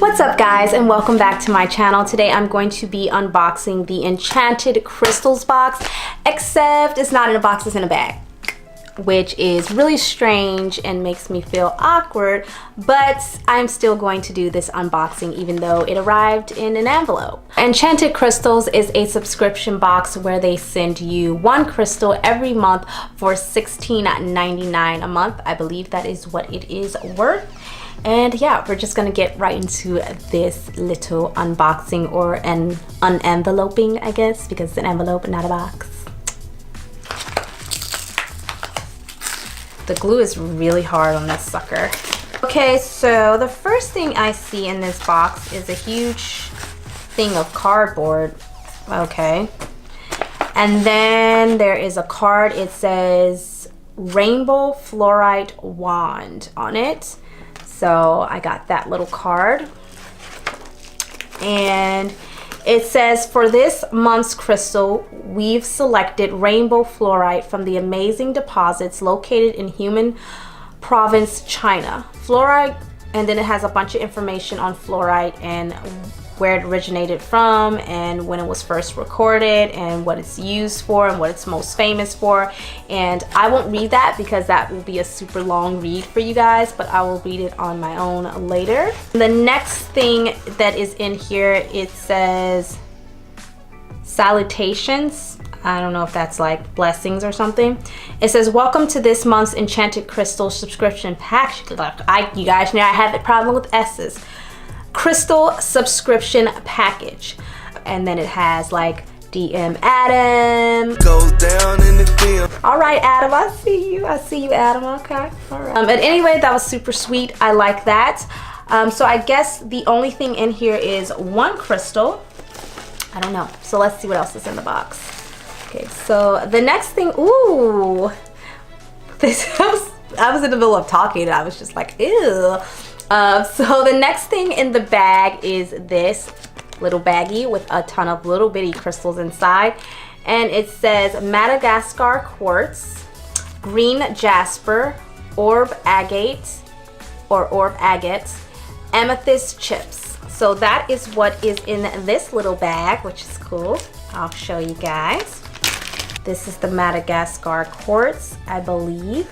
What's up guys, and welcome back to my channel. Today I'm going to be unboxing the Enchanted Crystals box, except it's not in a box, it's in a bag, which is really strange and makes me feel awkward, but I'm still going to do this unboxing even though it arrived in an envelope. Enchanted Crystals is a subscription box where they send you one crystal every month for $16.99 a month. I believe that is what it is worth. And yeah, we're just gonna get right into this little unboxing, or an unenveloping, I guess, because it's an envelope and not a box. The glue is really hard on this sucker. Okay, so the first thing I see in this box is a huge thing of cardboard. Okay. And then there is a card. It says Rainbow Fluorite Wand on it. So I got that little card, and it says, for this month's crystal, we've selected rainbow fluorite from the amazing deposits located in Hunan Province, China. Fluorite, and then it has a bunch of information on fluorite and where it originated from and when it was first recorded and what it's used for and what it's most famous for. And I won't read that because that will be a super long read for you guys, but I will read it on my own later. The next thing that is in here, it says salutations. I don't know if that's like blessings or something. It says, welcome to this month's Enchanted Crystals subscription pack. You guys know I have a problem with S's. Crystal subscription package. And then it has like DM Adam. Goes down in the DM. All right, Adam, I see you. I see you, Adam. Okay. All right. But anyway, that was super sweet. I like that. So I guess the only thing in here is one crystal. I don't know. So let's see what else is in the box. Okay, so the next thing, ooh, this I was in the middle of talking and I was just like, ew. So the next thing in the bag is this little baggie with a ton of little bitty crystals inside, and it says Madagascar quartz, green jasper, orb agate, amethyst chips. So that is what is in this little bag, which is cool. I'll show you guys. This is the Madagascar quartz, I believe.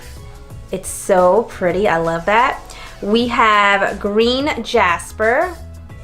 It's so pretty. I love that. We have green jasper,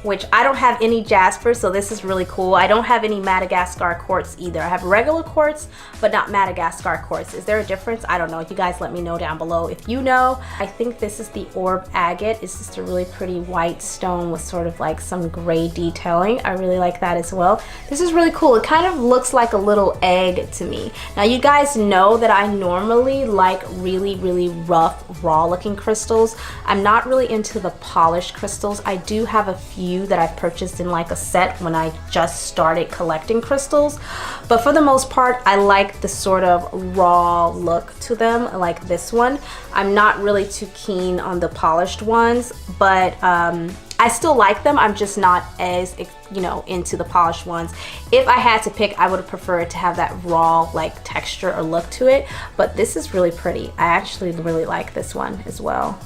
which I don't have any jasper, so this is really cool. I don't have any Madagascar quartz either. I have regular quartz, but not Madagascar quartz. Is there a difference? I don't know. You guys let me know down below if you know. I think this is the orb agate. It's just a really pretty white stone with sort of like some gray detailing. I really like that as well. This is really cool. It kind of looks like a little egg to me. Now you guys know that I normally like really rough, raw looking crystals. I'm not really into the polished crystals. I do have a few that I've purchased in like a set when I just started collecting crystals, but for the most part I like the sort of raw look to them, like this one. I'm not really too keen on the polished ones, but I still like them. I'm just not as, you know, into the polished ones. If I had to pick, I would have preferred to have that raw like texture or look to it, but this is really pretty. I actually really like this one as well.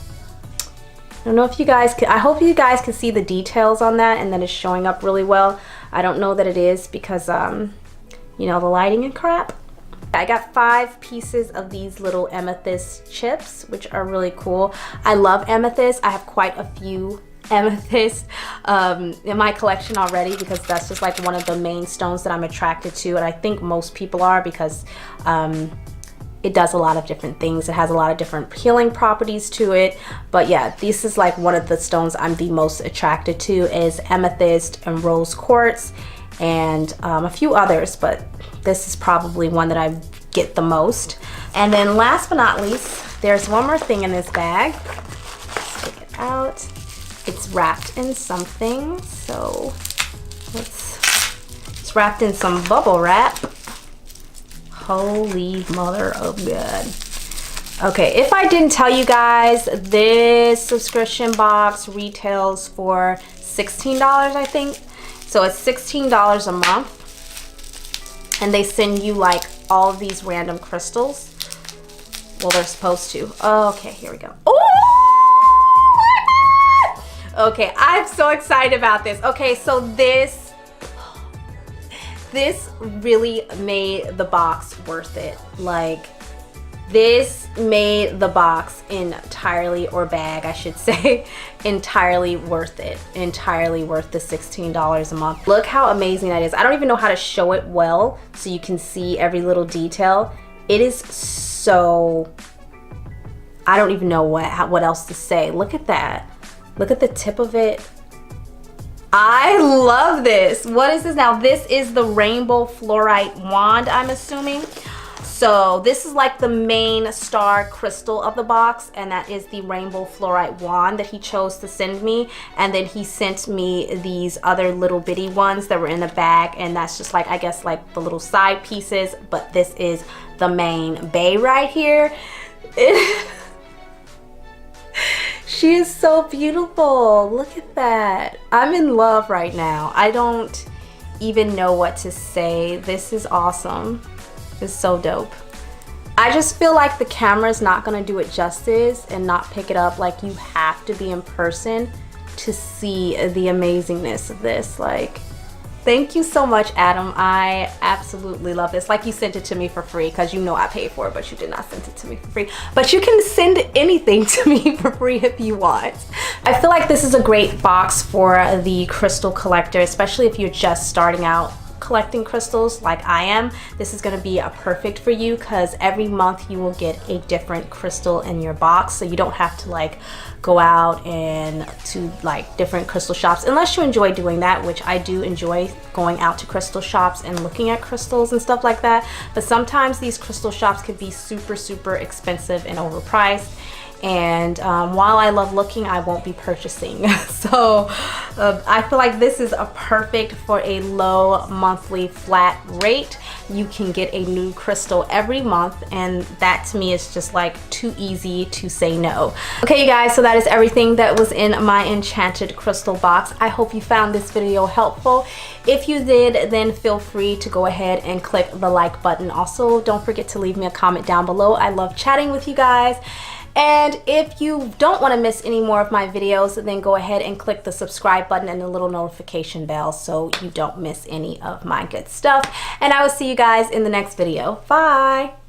I don't know if you guys can, I hope you guys can see the details on that and that it's showing up really well. I don't know that it is because, you know, the lighting and crap. I got 5 pieces of these little amethyst chips, which are really cool. I love amethyst. I have quite a few amethyst in my collection already because that's just like one of the main stones that I'm attracted to, and I think most people are because it does a lot of different things. It has a lot of different healing properties to it. But yeah, this is like one of the stones I'm the most attracted to is amethyst and rose quartz and a few others, but this is probably one that I get the most. And then last but not least, there's one more thing in this bag. Let's take it out. It's wrapped in something, so it's wrapped in some bubble wrap. Holy mother of God. Okay, if I didn't tell you guys, this subscription box retails for $16, I think. So it's $16 a month. And they send you like all of these random crystals. Well, they're supposed to. Okay, here we go. Oh! Okay, I'm so excited about this. Okay, so this really made the box worth it. Like, this made the box entirely, or bag I should say, entirely worth it. Entirely worth the $16 a month. Look how amazing that is. I don't even know how to show it well so you can see every little detail. It is so, I don't even know what else to say. Look at that. Look at the tip of it. I love this. What is this now? This is the rainbow fluorite wand, I'm assuming. So this is like the main star crystal of the box, and that is the rainbow fluorite wand that he chose to send me. And then he sent me these other little bitty ones that were in the bag, and that's just like, I guess, like the little side pieces. But this is the main bae right here. She is so beautiful. Look at that. I'm in love right now. I don't even know what to say. This is awesome. It's so dope. I just feel like the camera is not gonna do it justice and not pick it up. Like, you have to be in person to see the amazingness of this. Like, thank you so much, Adam. I absolutely love this. Like, you sent it to me for free because you know I paid for it, but you did not send it to me for free. But you can send anything to me for free if you want. I feel like this is a great box for the crystal collector, especially if you're just starting out collecting crystals like I am. This is going to be perfect for you because every month you will get a different crystal in your box, so you don't have to like go out and to like different crystal shops, unless you enjoy doing that, which I do enjoy going out to crystal shops and looking at crystals and stuff like that. But sometimes these crystal shops could be super expensive and overpriced. And while I love looking, I won't be purchasing. So I feel like this is a perfect for a low monthly flat rate. You can get a new crystal every month, and that to me is just like too easy to say no. Okay, you guys, so that is everything that was in my enchanted crystal box. I hope you found this video helpful. If you did, then feel free to go ahead and click the like button. Also, don't forget to leave me a comment down below. I love chatting with you guys. And if you don't want to miss any more of my videos, then go ahead and click the subscribe button and the little notification bell so you don't miss any of my good stuff. And I will see you guys in the next video. Bye!